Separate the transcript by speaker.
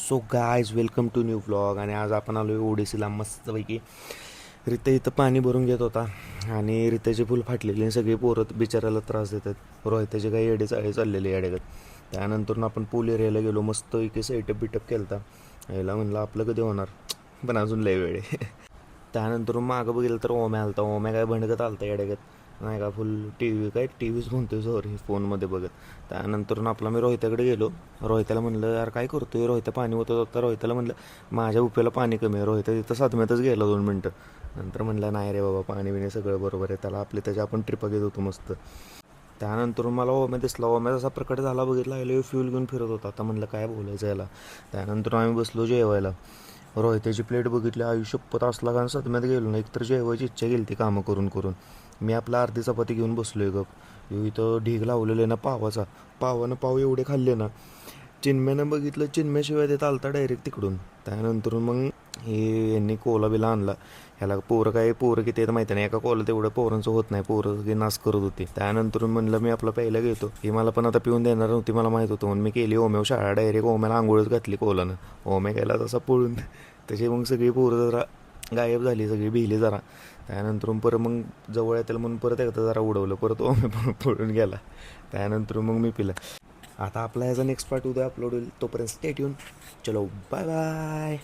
Speaker 1: So guys welcome to new vlog. आणि आज आपण आलो आहे ओडिसीला मस्तपैकी. रिते इथं पाणी भरून घेत होता आणि रितेची फुल फाटलेली आणि सगळी पोरं बिचारायला त्रास देतात. रोहिताचे काही येडे चाळे चाललेले येडेगत. त्यानंतर आपण पूल एरियाला गेलो. मस्तपैकी सेटअप बिटअप केला होता. याला म्हणलं आपलं कधी होणार, पण अजून लय वेळ आहे. त्यानंतर मागं बघितलं तर ओम्या आलता. ओम्या काय भंडकत आलता येडेगत, नाही का, फुल टी व्हीच म्हणतोय सॉरी फोनमध्ये बघत. त्यानंतर आपला मी रोहित्याकडे गेलो. रोहित्याला म्हणलं यार काय करतोय. रोहित्या पाणी होतं होता. रोहित्याला म्हणलं माझ्या उपयाला पाणी कमी आहे. रोहित्या तिथं सातम्यातच गेला 2 मिनटं. नंतर म्हणलं नाही रे बाबा, पाणी बिणी सगळं बरोबर आहे. त्याच्या आपण ट्रिपा घेत होतो मस्त. त्यानंतर मला ओम्या दिसला. ओम्या जसा प्रकट झाला बघितला, याला फ्यूल घेऊन फिरत होता. आता म्हणलं काय बोलायचं याला. त्यानंतर आम्ही बसलो जेवायला. रोहित्याची प्लेट बघितली, आयुष्यपत असला कारण सतम्यात गेलो ना. एकतर जेवायची इच्छा गेली ती कामं करून करून. मी आपला अर्धी चपाती घेऊन बसलोय गप. इथं ढीग लावलेलं आहे ना पावाचा. पावानं पाव एवढे खाल्ले ना. चिन्म्यानं बघितलं, चिन्म्याशिवाय देत आलता डायरेक्ट तिकडून. त्यानंतर मग यांनी कोला बिला आणला. ह्याला पोरं किती येतं माहिती नाही. एका कोला तेवढं पोरांचं होत नाही. पोरं सगळी नाश करत होती. त्यानंतर म्हणलं मी आपला प्यायला घेतो. ही मला पण आता पिऊन देणार नव्हती, मला माहीत होतं. म्हणून मी केली ओम्या शाळा डायरेक्ट. ओम्याला आंघोळच घातली कोलानं. ओम्या गेला तसा पळून. त्याची मग सगळी पोरं जरा गायब झाली, सगळी भिली जरा. त्यानंतर परत मग जवळ येतील म्हणून परत एकदा जरा उडवलं. परत ओम्या पळून गेला. त्यानंतर मग मी पिलं. आता आपला ह्याचा नेक्स्ट पार्ट उद्या अपलोड होईल. तोपर्यंत स्टे ट्यून. चलो बाय बाय.